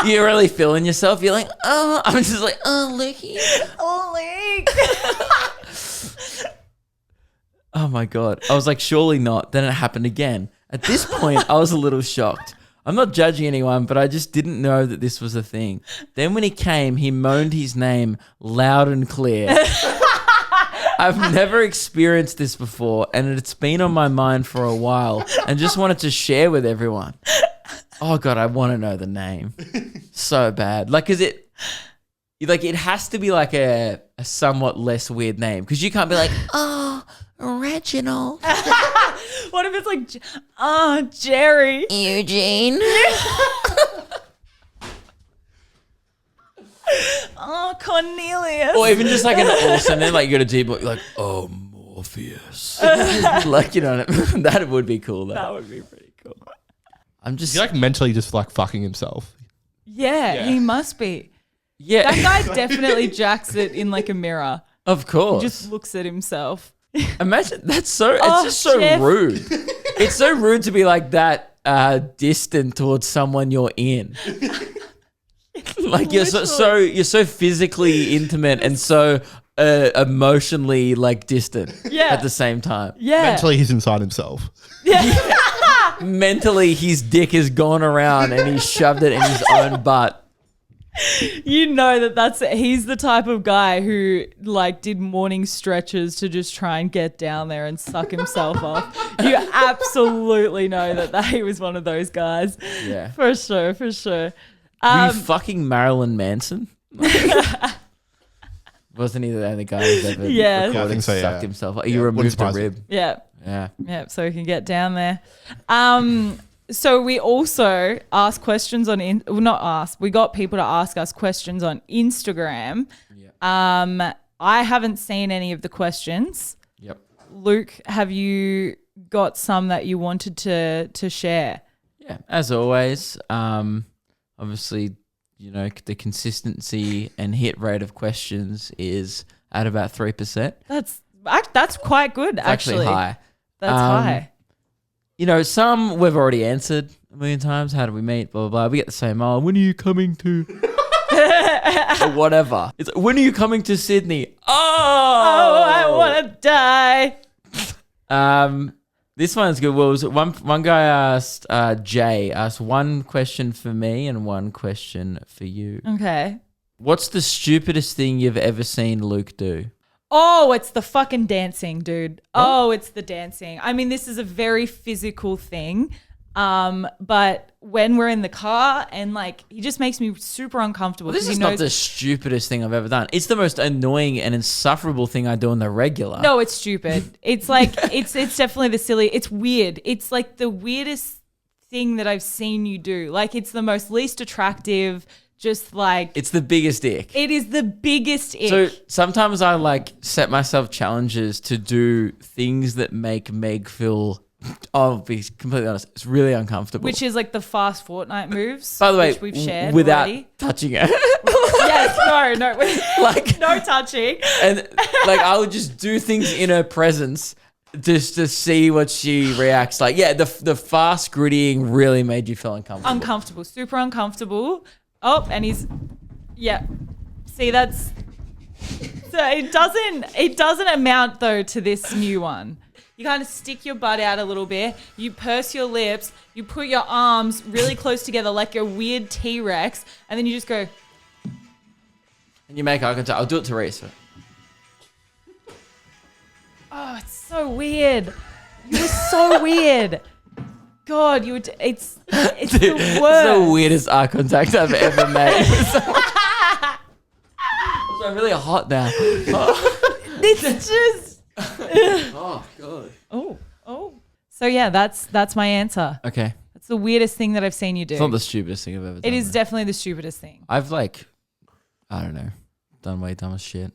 You're really feeling yourself. You're like, oh, I'm just like, oh, Lukey. Oh my God. I was like, surely not. Then it happened again. At this point, I was a little shocked. I'm not judging anyone, but I just didn't know that this was a thing. Then when he came, he moaned his name loud and clear. I've never experienced this before, and it's been on my mind for a while and just wanted to share with everyone. Oh God, I want to know the name so bad. Like, it has to be like a somewhat less weird name, because you can't be like, oh, Reginald. What if it's like, oh, Jerry. Eugene. Oh, Cornelius. Or even just like an awesome name, like you got a G, but you're like, oh, Morpheus. Like, you know, that would be cool though. That would be pretty cool. I'm just He's like mentally just like fucking himself. Yeah, he must be. yeah, That guy definitely jacks it in like a mirror. of course. He just looks at himself. Imagine that's so. It's Oh, just so Jeff. rude. It's so rude to be like that distant towards someone you're in. Like you're so physically intimate and so emotionally like distant. Yeah. At the same time. Yeah. Mentally, he's inside himself. Mentally, his dick has gone around and he's shoved it in his own butt. You know he's the type of guy who like did morning stretches to just try and get down there and suck himself off. You absolutely know that he was one of those guys. Yeah. For sure, for sure. Were you fucking Marilyn Manson? Wasn't he the only guy who's ever Yeah. recorded Yeah, I think so, yeah. sucked himself? Yeah, You wouldn't removed a surprise me. rib. Yeah. Yeah. Yeah, so we can get down there. So we also ask questions on, we got people to ask us questions on Instagram. Yeah. I haven't seen any of the questions. Yep. Luke, have you got some that you wanted to share? Yeah. As always, obviously, you know, the consistency and hit rate of questions is at about 3%. That's quite good, It's actually high. That's high. You know, some we've already answered a million times. How do we meet? Blah, blah, blah. We get the same, oh, when are you coming to? Or whatever. It's like, when are you coming to Sydney? Oh, I want to die. This one's good. Well, one guy asked, Jay asked one question for me and one question for you. Okay. What's the stupidest thing you've ever seen Luke do? Oh, it's the fucking dancing, dude. Oh, it's the dancing. I mean, this is a very physical thing. But when we're in the car, and like he just makes me super uncomfortable. This is not the stupidest thing I've ever done. It's the most annoying and insufferable thing I do on the regular. No, it's stupid. It's like it's definitely the silly. It's weird. It's like the weirdest thing that I've seen you do. Like it's the most least attractive. Just like it's the biggest ick. It is the biggest ick. So sometimes I like set myself challenges to do things that make Meg feel. I'll be completely honest. It's really uncomfortable. Which is like the fast Fortnite moves. By the way, which we've shared without already. touching her. Yes, no, like no touching. And like I would just do things in her presence just to see what she reacts like. Yeah, the fast grittying really made you feel uncomfortable. Uncomfortable, super uncomfortable. Oh, and he's, yeah. See, that's, so it doesn't amount though to this new one. You kind of stick your butt out a little bit. You purse your lips. You put your arms really close together like a weird T-Rex. And then you just go. And you make eye contact. I'll do it to Reese. Oh, it's so weird. You were so weird. God, you would. It's Dude, the it's worst. the weirdest eye contact I've ever made. I'm really hot now. It's just. Oh god. Oh. So yeah, that's my answer. Okay. That's the weirdest thing that I've seen you do. It's not the stupidest thing I've ever done. It is though. definitely the stupidest thing. I've like, I don't know, done way dumber shit.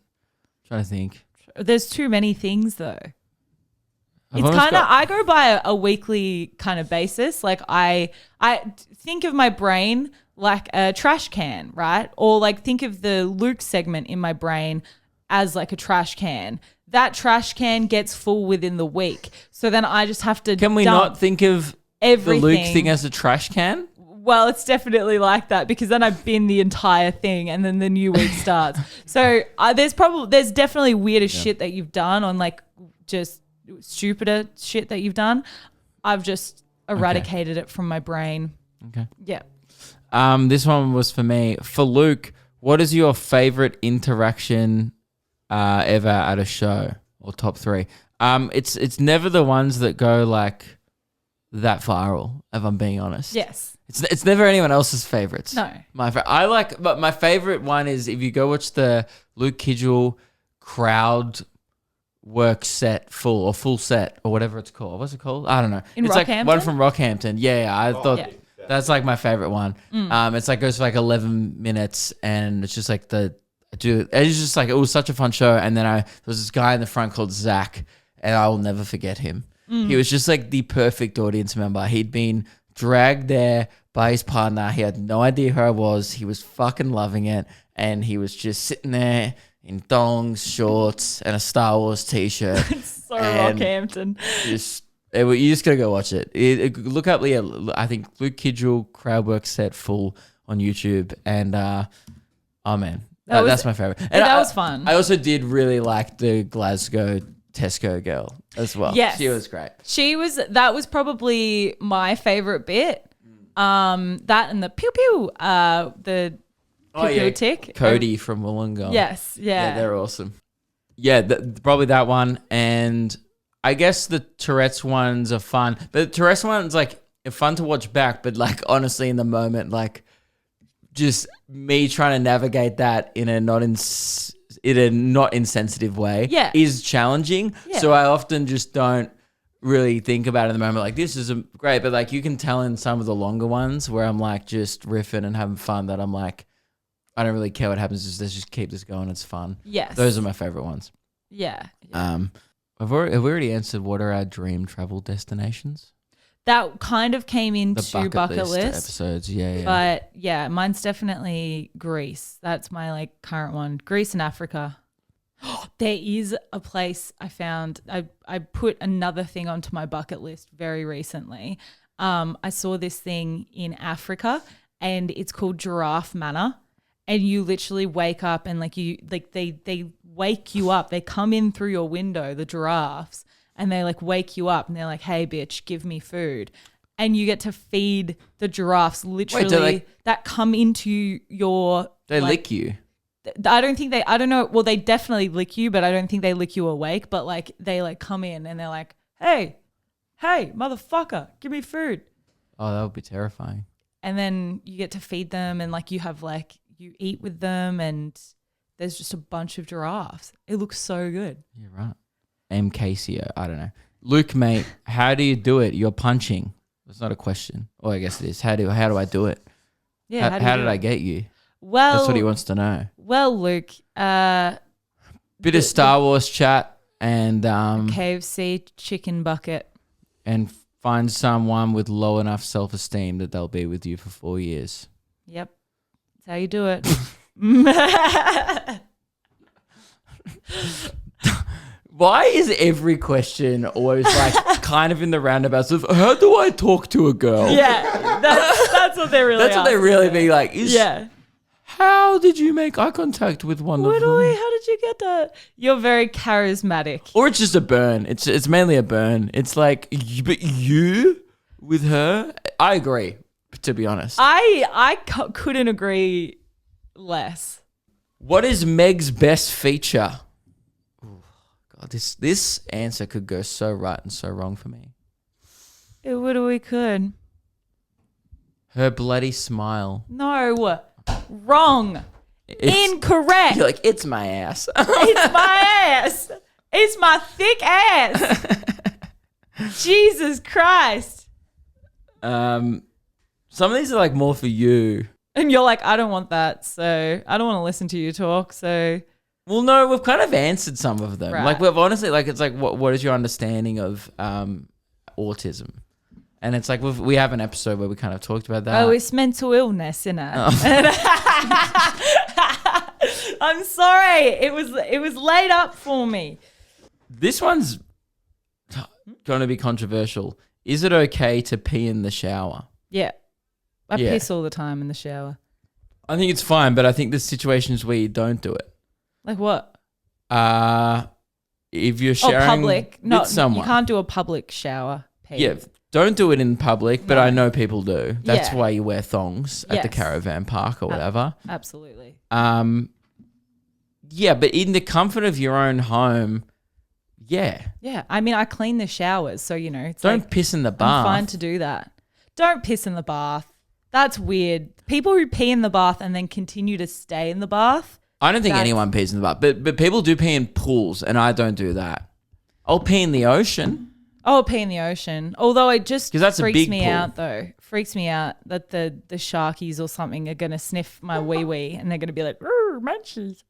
Trying to think. There's too many things though. I've It's almost kind of, got- I go by a weekly kind of basis. Like I think of my brain like a trash can, right? Or like think of the Luke segment in my brain as like a trash can. That trash can gets full within the week. So then I just have to Can we dump not think of everything. the Luke thing as a trash can? Well, it's definitely like that because then I bin the entire thing and then the new week starts. So there's definitely weirder shit that you've done on like just stupider shit that you've done. I've just eradicated it from my brain. Okay. Yeah. This one was for me. For Luke, what is your favorite interaction ever at a show or top 3? It's never the ones that go like that viral, if I'm being honest. Yes. It's never anyone else's favorites. No. But my favorite one is if you go watch the Luke Kidgel crowd work set full set or whatever it's called. What's it called? I don't know. In it's Rockhampton? like one from Rockhampton. Yeah. I thought Yeah. that's like my favorite one. It's like goes for like 11 minutes and it's just like it's just like it was such a fun show. And then there was this guy in the front called Zach, and I will never forget him. He was just like the perfect audience member. He'd been dragged there by his partner. He had no idea who I was. He was fucking loving it. And he was just sitting there in thongs, shorts, and a Star Wars t-shirt. So Rockhampton. You just gotta go watch it. Look up, I think Luke Kidgel crowd work set full on YouTube. And, oh man, that's my favorite. And that was fun. I also did really like the Glasgow Tesco girl as well. Yes. She was great. That was probably my favorite bit. That and the pew pew, the pew pew tick. Cody from Wollongong. Yes, yeah. They're awesome. Yeah, probably that one. And I guess the Tourette's ones are fun. But the Tourette's ones, like, are fun to watch back. But, like, honestly, in the moment, like, just me trying to navigate that in a not insensitive way is challenging. Yeah. So I often just don't really think about it in the moment. Like, this is great. But, like, you can tell in some of the longer ones where I'm, like, just riffing and having fun that I'm, like, I don't really care what happens. Let's just keep this going. It's fun. Yes. Those are my favorite ones. Yeah. Have we already answered what are our dream travel destinations? That kind of came into bucket list episodes. Yeah. But yeah, mine's definitely Greece. That's my like current one. Greece and Africa. There is a place I found. I put another thing onto my bucket list very recently. I saw this thing in Africa and it's called Giraffe Manor. And you literally wake up and they wake you up. They come in through your window, the giraffes, and they like wake you up and they're like, "Hey bitch, give me food." And you get to feed the giraffes literally that come into your They lick you. I don't know. Well, they definitely lick you, but I don't think they lick you awake. But like they like come in and they're like, hey, motherfucker, give me food. Oh, that would be terrifying. and then you get to feed them, and like you have like you eat with them, and there's just a bunch of giraffes. It looks so good. You're right. MKCO. I don't know. Luke, mate, how do you do it? You're punching. That's not a question. Oh, I guess it is. How do I do it? Yeah. How did I get you? Well, That's what he wants to know. Well, Luke, Bit of Star Wars chat and KFC chicken bucket. and find someone with low enough self-esteem that they'll be with you for 4 years. Yep. That's how you do it. Why is every question always like kind of in the roundabouts of how do I talk to a girl? Yeah, that's what they're really. That's what they really be like. Yeah. How did you make eye contact with one of them? How did you get that? You're very charismatic. Or it's just a burn. It's mainly a burn. It's like, but you with her? I agree, to be honest. I couldn't agree less. What is Meg's best feature? Ooh, God, this answer could go so right and so wrong for me. We could. Her bloody smile. No. Wrong. Incorrect. You're like, it's my ass. It's my ass. It's my thick ass. Jesus Christ. Some of these are like more for you. And you're like, I don't want that. So I don't want to listen to you talk. So. Well, no, we've kind of answered some of them. Right. Like we've honestly, like it's like, what is your understanding of autism? And it's like we have an episode where we kind of talked about that. Oh, it's mental illness, isn't it? I'm sorry. It was laid up for me. This one's going to be controversial. Is it okay to pee in the shower? Yeah. I Yeah. piss all the time in the shower. I think it's fine, but I think there's situations where you don't do it. Like what? If you're sharing public. with someone. You can't do a public shower pee. Yeah, don't do it in public, but No. I know people do. That's Yeah. why you wear thongs at the Yes. caravan park or whatever. Absolutely. Yeah, but in the comfort of your own home, yeah. Yeah. I mean, I clean the showers, so it's Don't like, piss in the I'm bath. fine to do that. Don't piss in the bath. That's weird. People who pee in the bath and then continue to stay in the bath. I don't think That's- anyone pees in the bath, but people do pee in pools, and I don't do that. I'll pee in the ocean. Oh, pee in the ocean. Although it just 'Cause that's a freaks big me pool. out though. Freaks me out that the sharkies or something are going to sniff my wee and they're going to be like, munchies.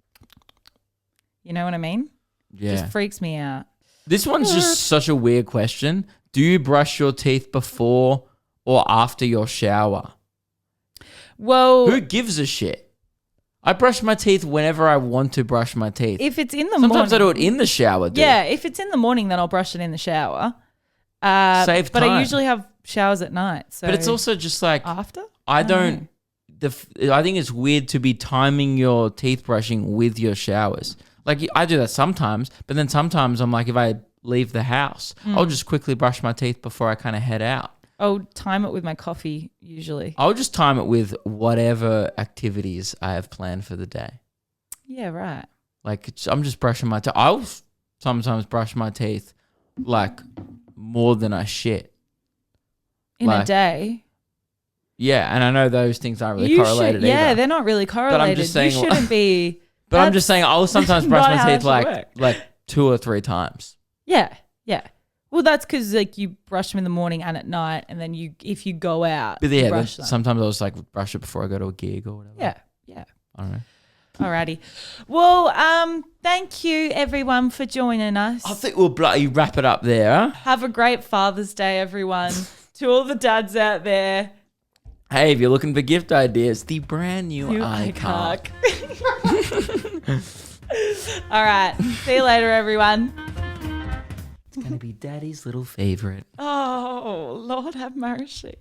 You know what I mean? Yeah. Just freaks me out. This one's just such a weird question. Do you brush your teeth before or after your shower? Well, Who gives a shit? I brush my teeth whenever I want to brush my teeth. if it's in the Sometimes morning. I do it in the shower, dude. Yeah, if it's in the morning, then I'll brush it in the shower. Save But time. I usually have showers at night. So But it's also just like, after? I don't don't, I think it's weird to be timing your teeth brushing with your showers. Like I do that sometimes, but then sometimes I'm like, if I leave the house, I'll just quickly brush my teeth before I kind of head out. I'll time it with my coffee usually. I'll just time it with whatever activities I have planned for the day. Yeah, right. Like I'm just brushing my teeth. I'll sometimes brush my teeth like more than I shit. In a Like, day. Yeah, and I know those things aren't really You correlated should, yeah, either. they're not really correlated. just saying, you shouldn't be. But I'm just saying I'll sometimes brush not my how teeth it should like work. 2 or 3 times. Yeah, yeah. Well, that's because like you brush them in the morning and at night, and then if you go out, But you yeah, brush them. sometimes I'll just like brush it before I go to a gig or whatever. Yeah, yeah. I don't know. Alrighty. Well, thank you everyone for joining us. I think we'll bloody wrap it up there. Have a great Father's Day, everyone. To all the dads out there. Hey, if you're looking for gift ideas, the brand new You iCark. All right. See you later, everyone. It's going to be Daddy's little favorite. Oh, Lord have mercy.